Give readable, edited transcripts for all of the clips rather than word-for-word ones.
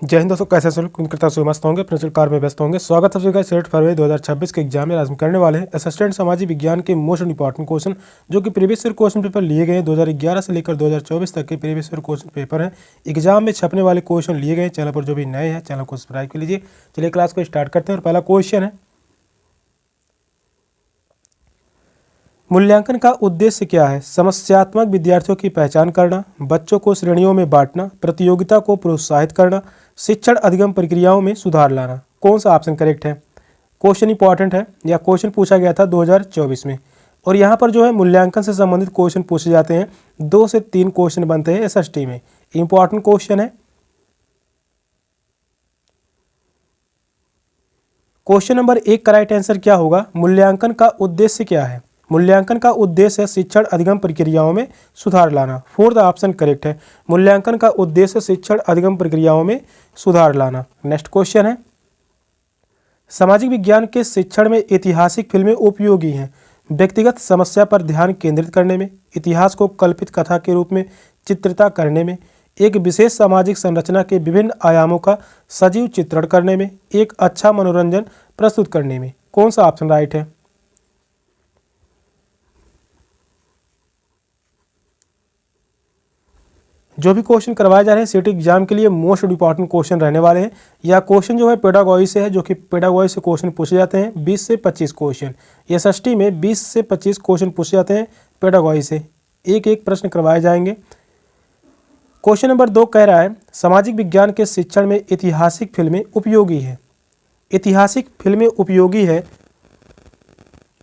जय हिंद दोस्तों, कैसे करता मस्त होंगे, अपने कार्य में व्यस्त होंगे। स्वागत है सबका 8 फरवरी 2026 के एग्जाम में। आज हम करने वाले हैं असिस्टेंट सामाजिक विज्ञान के मोस्ट इंपॉर्टेंट क्वेश्चन, जो कि प्रीवियस ईयर क्वेश्चन पेपर लिए गए हैं। 2011 से लेकर 2024 तक के प्रीवियस ईयर क्वेश्चन पेपर हैं। एग्जाम में छपने वाले क्वेश्चन लिए गए। चैनल पर जो भी नए हैं चैनल को सब्सक्राइब कर लीजिए। चलिए क्लास को स्टार्ट करते हैं। और पहला क्वेश्चन है, मूल्यांकन का उद्देश्य क्या है? समस्यात्मक विद्यार्थियों की पहचान करना, बच्चों को श्रेणियों में बांटना, प्रतियोगिता को प्रोत्साहित करना, शिक्षण अधिगम प्रक्रियाओं में सुधार लाना। कौन सा ऑप्शन करेक्ट है? क्वेश्चन इंपॉर्टेंट है, या क्वेश्चन पूछा गया था 2024 में। और यहाँ पर जो है मूल्यांकन से संबंधित क्वेश्चन पूछे जाते हैं। 2 से 3 क्वेश्चन बनते हैं एसएसटी में। इंपॉर्टेंट क्वेश्चन है। क्वेश्चन नंबर 1 का राइट आंसर क्या होगा? मूल्यांकन का उद्देश्य क्या है? मूल्यांकन का उद्देश्य शिक्षण अधिगम प्रक्रियाओं में सुधार लाना। 4th ऑप्शन करेक्ट है। मूल्यांकन का उद्देश्य शिक्षण अधिगम प्रक्रियाओं में सुधार लाना। नेक्स्ट क्वेश्चन है, सामाजिक विज्ञान के शिक्षण में ऐतिहासिक फिल्में उपयोगी हैं व्यक्तिगत समस्या पर ध्यान केंद्रित करने में, इतिहास को कल्पित कथा के रूप में चित्रित करने में, एक विशेष सामाजिक संरचना के विभिन्न आयामों का सजीव चित्रण करने में, एक अच्छा मनोरंजन प्रस्तुत करने में। कौन सा ऑप्शन राइट है? जो भी क्वेश्चन करवाए जा रहे हैं सीटी एग्जाम के लिए मोस्ट इंपॉर्टेंट क्वेश्चन रहने वाले हैं। या क्वेश्चन जो है पेडागोजी से है, जो कि पेडागोजी से क्वेश्चन पूछे जाते हैं। 20 से 25 क्वेश्चन एसएसटी में 20 से 25 क्वेश्चन पूछे जाते हैं पेडागोजी से। एक एक प्रश्न करवाए जाएंगे। क्वेश्चन नंबर 2 कह रहा है, सामाजिक विज्ञान के शिक्षण में ऐतिहासिक फिल्में उपयोगी है। ऐतिहासिक फिल्में उपयोगी है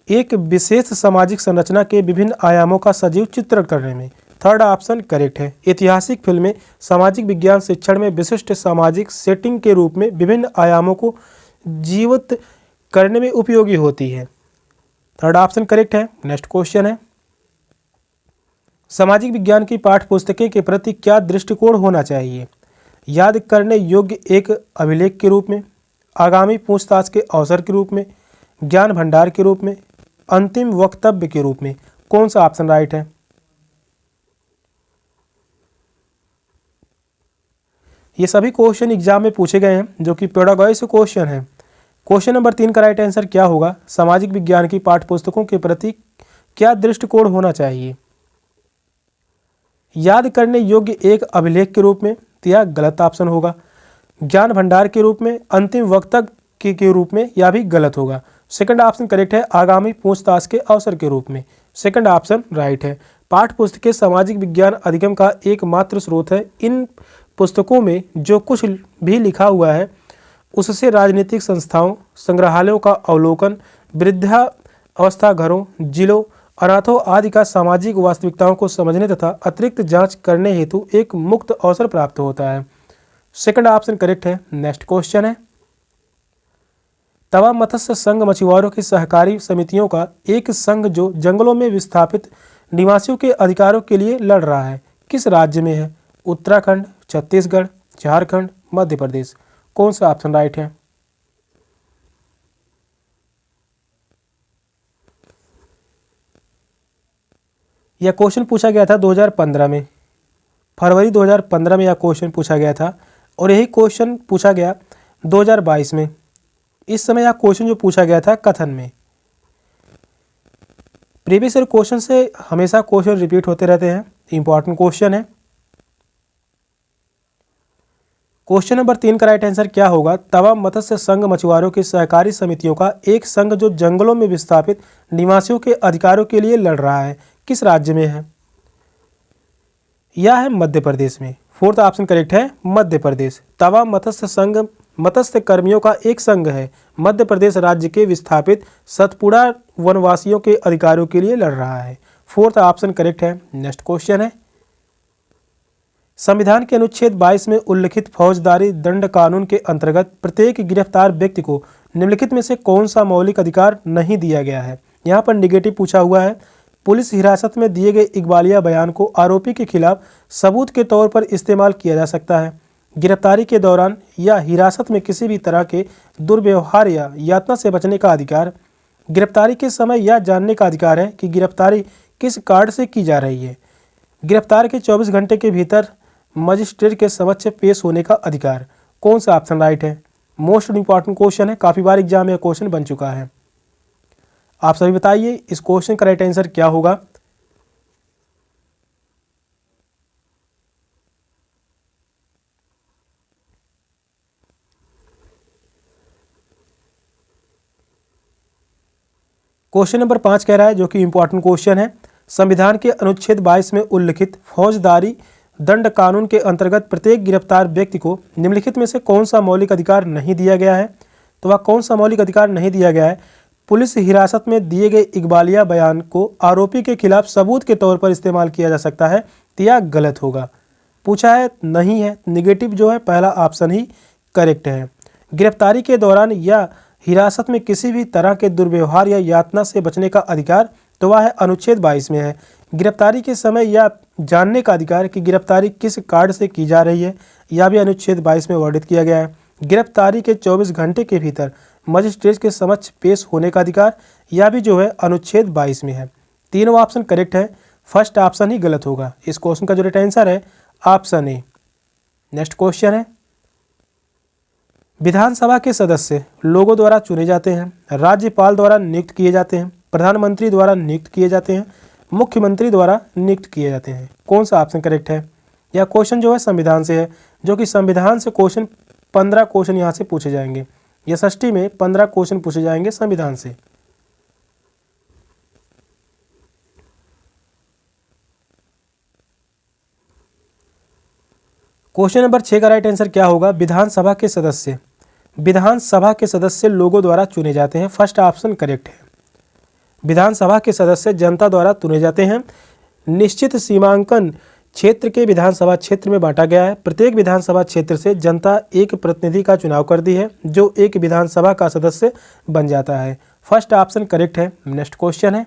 एक विशेष सामाजिक संरचना के विभिन्न आयामों का सजीव चित्रण करने में। 3rd ऑप्शन करेक्ट है। ऐतिहासिक फिल्में सामाजिक विज्ञान शिक्षण में विशिष्ट सामाजिक सेटिंग के रूप में विभिन्न आयामों को जीवित करने में उपयोगी होती है। 3rd ऑप्शन करेक्ट है। नेक्स्ट क्वेश्चन है, सामाजिक विज्ञान की पाठ्य पुस्तकें के प्रति क्या दृष्टिकोण होना चाहिए? याद करने योग्य एक अभिलेख के रूप में, आगामी पूछताछ के अवसर के रूप में, ज्ञान भंडार के रूप में, अंतिम वक्तव्य के रूप में। कौन सा ऑप्शन राइट है? ये सभी क्वेश्चन एग्जाम में पूछे गए हैं, जो कि पेडागोजी से क्वेश्चन है। क्वेश्चन नंबर 3 का राइट आंसर क्या होगा? सामाजिक विज्ञान की पाठ्यपुस्तकों के प्रति क्या दृष्टिकोण होना चाहिए? याद करने योग्य एक अभिलेख के रूप में, तो यह गलत ऑप्शन होगा। ज्ञान भंडार के रूप में, अंतिम वक्तव्य के रूप में, यह भी गलत होगा। 2nd ऑप्शन करेक्ट है। आगामी पूछताछ के अवसर के रूप में। 2nd ऑप्शन राइट है। पाठ्य पुस्तकें सामाजिक विज्ञान अधिगम का एकमात्र स्रोत है। इन पुस्तकों में जो कुछ भी लिखा हुआ है उससे राजनीतिक संस्थाओं, संग्रहालयों का अवलोकन, वृद्धावस्था घरों, जिलों, अनाथों आदि का सामाजिक वास्तविकताओं को समझने तथा अतिरिक्त जांच करने हेतु एक मुक्त अवसर प्राप्त होता है। 2nd ऑप्शन करेक्ट है। नेक्स्ट क्वेश्चन है, तवा मत्स्य संघ मछुआरों की सहकारी समितियों का एक संघ जो जंगलों में विस्थापित निवासियों के अधिकारों के लिए लड़ रहा है, किस राज्य में है? उत्तराखंड, छत्तीसगढ़, झारखंड, मध्य प्रदेश। कौन सा ऑप्शन राइट है? यह क्वेश्चन पूछा गया था 2015 में, फरवरी 2015 में यह क्वेश्चन पूछा गया था। और यही क्वेश्चन पूछा गया 2022 में। इस समय यह क्वेश्चन जो पूछा गया था कथन में। प्रीवियस ईयर क्वेश्चन से हमेशा क्वेश्चन रिपीट होते रहते हैं। इंपॉर्टेंट क्वेश्चन है। क्वेश्चन नंबर 3 का राइट आंसर क्या होगा? तवा मत्स्य संघ मछुआरों की सहकारी समितियों का एक संघ जो जंगलों में विस्थापित निवासियों के अधिकारों के लिए लड़ रहा है, किस राज्य में है? यह है मध्य प्रदेश में। 4th ऑप्शन करेक्ट है, मध्य प्रदेश। तवा मत्स्य संघ मत्स्य कर्मियों का एक संघ है, मध्य प्रदेश राज्य के विस्थापित सतपुड़ा वनवासियों के अधिकारों के लिए लड़ रहा है। 4th ऑप्शन करेक्ट है। नेक्स्ट क्वेश्चन है, संविधान के अनुच्छेद 22 में उल्लिखित फौजदारी दंड कानून के अंतर्गत प्रत्येक गिरफ्तार व्यक्ति को निम्नलिखित में से कौन सा मौलिक अधिकार नहीं दिया गया है? यहाँ पर निगेटिव पूछा हुआ है। पुलिस हिरासत में दिए गए इकबालिया बयान को आरोपी के खिलाफ सबूत के तौर पर इस्तेमाल किया जा सकता है। गिरफ्तारी के दौरान या हिरासत में किसी भी तरह के दुर्व्यवहार या यातना से बचने का अधिकार। गिरफ्तारी के समय यह जानने का अधिकार है कि गिरफ्तारी किस कार्ड से की जा रही है। गिरफ्तार के 24 घंटे के भीतर मजिस्ट्रेट के समक्ष पेश होने का अधिकार। कौन सा ऑप्शन राइट है? मोस्ट इंपॉर्टेंट क्वेश्चन है, काफ़ी बार एग्जाम में यह क्वेश्चन बन चुका है। आप सभी बताइए इस क्वेश्चन का राइट आंसर क्या होगा? क्वेश्चन नंबर 5 कह रहा है, जो कि इंपॉर्टेंट क्वेश्चन है, संविधान के अनुच्छेद 22 में उल्लिखित फौजदारी दंड कानून के अंतर्गत प्रत्येक गिरफ्तार व्यक्ति को निम्नलिखित में से कौन सा मौलिक अधिकार नहीं दिया गया है? तो वह कौन सा मौलिक अधिकार नहीं दिया गया है? पुलिस हिरासत में दिए गए इकबालिया बयान को आरोपी के खिलाफ सबूत के तौर पर इस्तेमाल किया जा सकता है, तो यह गलत होगा। पूछा है नहीं है, निगेटिव जो है पहला ऑप्शन ही करेक्ट है। गिरफ्तारी के दौरान या हिरासत में किसी भी तरह के दुर्व्यवहार या यातना से बचने का अधिकार, तो वह है अनुच्छेद 22 में है। गिरफ्तारी के समय या जानने का अधिकार कि गिरफ्तारी किस कार्ड से की जा रही है, यह भी अनुच्छेद 22 में वर्णित किया गया है। गिरफ्तारी के 24 घंटे के भीतर मजिस्ट्रेट के समक्ष पेश होने का अधिकार, यह भी जो है अनुच्छेद 22 में है। तीनों ऑप्शन करेक्ट है, फर्स्ट ऑप्शन ही गलत होगा। इस क्वेश्चन का जो राइट आंसर है ऑप्शन ए। नेक्स्ट क्वेश्चन है, विधानसभा के सदस्य लोगों द्वारा चुने जाते हैं, राज्यपाल द्वारा नियुक्त किए जाते हैं, प्रधानमंत्री द्वारा नियुक्त किए जाते हैं, मुख्यमंत्री द्वारा नियुक्त किए जाते हैं। कौन सा ऑप्शन करेक्ट है? यह क्वेश्चन जो है संविधान से है, जो कि संविधान से क्वेश्चन 15 क्वेश्चन यहाँ से पूछे जाएंगे। एसएसटी में 15 क्वेश्चन पूछे जाएंगे संविधान से। क्वेश्चन नंबर 6 का राइट आंसर क्या होगा? विधानसभा के सदस्य लोगों द्वारा चुने जाते हैं, फर्स्ट ऑप्शन करेक्ट है। विधानसभा के सदस्य जनता द्वारा चुने जाते हैं। निश्चित सीमांकन क्षेत्र के विधानसभा क्षेत्र में बांटा गया है। प्रत्येक विधानसभा क्षेत्र से जनता एक प्रतिनिधि का चुनाव करती है, जो एक विधानसभा का सदस्य बन जाता है। फर्स्ट ऑप्शन करेक्ट है। नेक्स्ट क्वेश्चन है,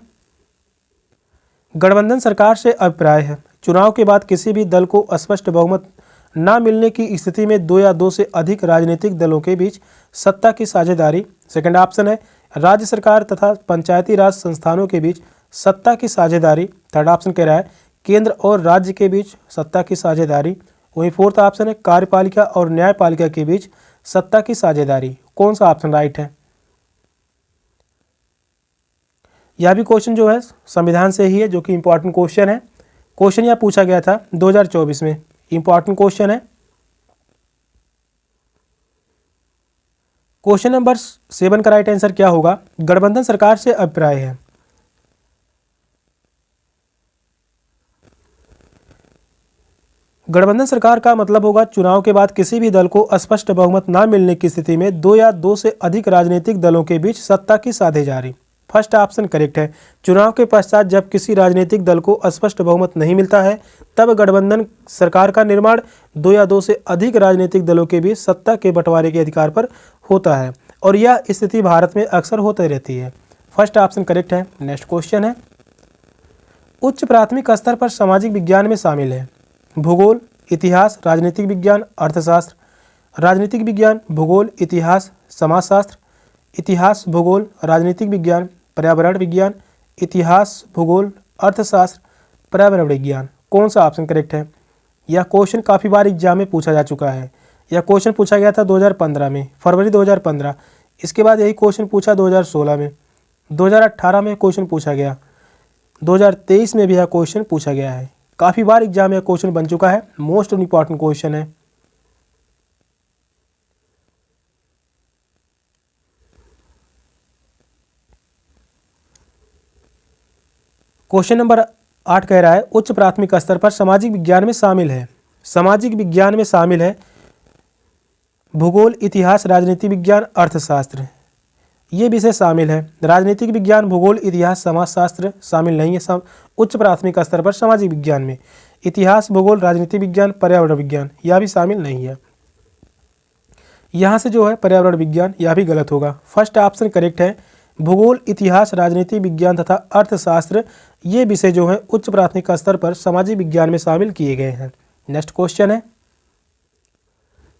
गठबंधन सरकार से अभिप्राय है, चुनाव के बाद किसी भी दल को स्पष्ट बहुमत न मिलने की स्थिति में 2 या 2 से अधिक राजनीतिक दलों के बीच सत्ता की साझेदारी। सेकंड ऑप्शन है, राज्य सरकार तथा पंचायती राज संस्थानों के बीच सत्ता की साझेदारी। थर्ड ऑप्शन कह रहा है केंद्र और राज्य के बीच सत्ता की साझेदारी। वहीं फोर्थ ऑप्शन है कार्यपालिका और न्यायपालिका के बीच सत्ता की साझेदारी। कौन सा ऑप्शन राइट है? यह भी क्वेश्चन जो है संविधान से ही है, जो कि इंपॉर्टेंट क्वेश्चन है। क्वेश्चन यह पूछा गया था 2024 में, इंपॉर्टेंट क्वेश्चन है। क्वेश्चन नंबर 7 का राइट आंसर क्या होगा? गठबंधन सरकार से अभिप्राय है। गठबंधन सरकार का मतलब होगा चुनाव के बाद किसी भी दल को स्पष्ट बहुमत न मिलने की स्थिति में 2 या 2 से अधिक राजनीतिक दलों के बीच सत्ता की साझेदारी। फर्स्ट ऑप्शन करेक्ट है। चुनाव के पश्चात जब किसी राजनीतिक दल को स्पष्ट बहुमत नहीं मिलता है, तब गठबंधन सरकार का निर्माण 2 या 2 से अधिक राजनीतिक दलों के बीच सत्ता के बंटवारे के अधिकार पर होता है, और यह स्थिति भारत में अक्सर होती रहती है। फर्स्ट ऑप्शन करेक्ट है। नेक्स्ट क्वेश्चन है, उच्च प्राथमिक स्तर पर सामाजिक विज्ञान में शामिल है भूगोल, इतिहास, राजनीतिक विज्ञान, अर्थशास्त्र। राजनीतिक विज्ञान, भूगोल, इतिहास, समाजशास्त्र। इतिहास, भूगोल, राजनीतिक विज्ञान, पर्यावरण विज्ञान। इतिहास, भूगोल, अर्थशास्त्र, पर्यावरण विज्ञान। कौन सा ऑप्शन करेक्ट है? यह क्वेश्चन काफ़ी बार एग्जाम में पूछा जा चुका है। यह क्वेश्चन पूछा गया था 2015 में, फरवरी 2015। इसके बाद यही क्वेश्चन पूछा 2016 में, 2018 में क्वेश्चन पूछा गया, 2023 में भी यह क्वेश्चन पूछा गया है। काफ़ी बार एग्जाम में क्वेश्चन बन चुका है, मोस्ट इंपॉर्टेंट क्वेश्चन है। क्वेश्चन नंबर 8 कह रहा है उच्च प्राथमिक स्तर पर सामाजिक विज्ञान में शामिल है। सामाजिक विज्ञान में शामिल है भूगोल, इतिहास, राजनीतिक विज्ञान, अर्थशास्त्र। ये विषय शामिल है। राजनीतिक विज्ञान, भूगोल, इतिहास, समाजशास्त्र शामिल नहीं है उच्च प्राथमिक स्तर पर सामाजिक विज्ञान में। इतिहास, भूगोल, राजनीतिक विज्ञान, पर्यावरण विज्ञान यह भी शामिल नहीं है। यहाँ से जो है पर्यावरण विज्ञान यह भी गलत होगा। फर्स्ट ऑप्शन करेक्ट है। भूगोल, इतिहास, राजनीतिक विज्ञान तथा अर्थशास्त्र ये विषय जो है उच्च प्राथमिक स्तर पर सामाजिक विज्ञान में शामिल किए गए हैं। नेक्स्ट क्वेश्चन है,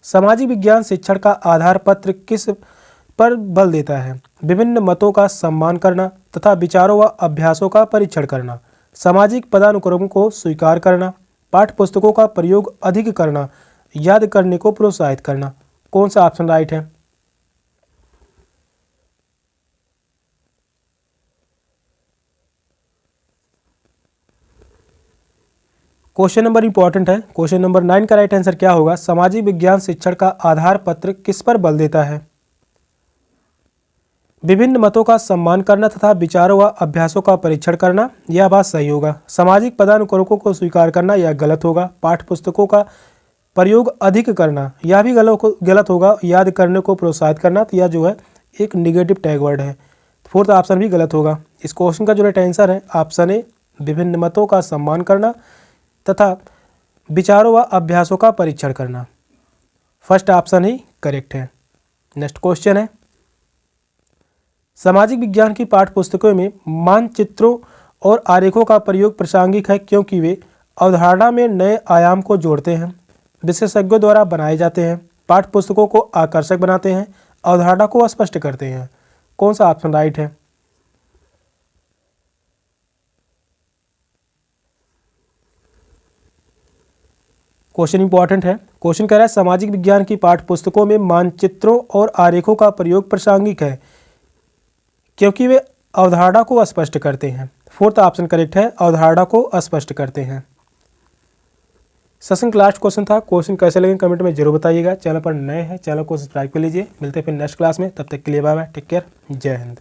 सामाजिक विज्ञान शिक्षण का आधार पत्र किस पर बल देता है? विभिन्न मतों का सम्मान करना तथा विचारों व अभ्यासों का परीक्षण करना, सामाजिक पदानुक्रम को स्वीकार करना, पाठ्य पुस्तकों का प्रयोग अधिक करना, याद करने को प्रोत्साहित करना। कौन सा ऑप्शन राइट है? क्वेश्चन नंबर इंपॉर्टेंट है। क्वेश्चन नंबर 9 का राइट आंसर क्या होगा? सामाजिक विज्ञान शिक्षण का आधार पत्र किस पर बल देता है? विभिन्न मतों का सम्मान करना तथा विचारों व अभ्यासों का परीक्षण करना, यह बात सही होगा। सामाजिक पदानुक्रमों को स्वीकार करना, यह गलत होगा। पाठ्य पुस्तकों का प्रयोग अधिक करना, यह भी गलत होगा। याद करने को प्रोत्साहित करना, तो यह जो है एक निगेटिव टैग वर्ड है। फोर्थ ऑप्शन भी गलत होगा। इस क्वेश्चन का जो राइट आंसर है ऑप्शन ए, विभिन्न मतों का सम्मान करना तथा विचारों व अभ्यासों का परीक्षण करना। फर्स्ट ऑप्शन ही करेक्ट है। नेक्स्ट क्वेश्चन है, सामाजिक विज्ञान की पाठ्य पुस्तकों में मानचित्रों और आरेखों का प्रयोग प्रासंगिक है क्योंकि वे अवधारणा में नए आयाम को जोड़ते हैं, विशेषज्ञों द्वारा बनाए जाते हैं, पाठ्य पुस्तकों को आकर्षक बनाते हैं, अवधारणा को स्पष्ट करते हैं। कौन सा ऑप्शन राइट है? क्वेश्चन इंपॉर्टेंट है। क्वेश्चन कह रहा है सामाजिक विज्ञान की पाठ्य पुस्तकों में मानचित्रों और आरेखों का प्रयोग प्रासंगिक है क्योंकि वे अवधारणा को स्पष्ट करते हैं। फोर्थ ऑप्शन करेक्ट है, अवधारणा को स्पष्ट करते हैं। सेशन का लास्ट क्वेश्चन था। क्वेश्चन कैसे लगे कमेंट में जरूर बताइएगा। चैनल पर नए हैं, चैनल को सब्सक्राइब कर लीजिए। मिलते हैं फिर नेक्स्ट क्लास में, तब तक के लिए बाय बाय, टेक केयर, जय हिंद।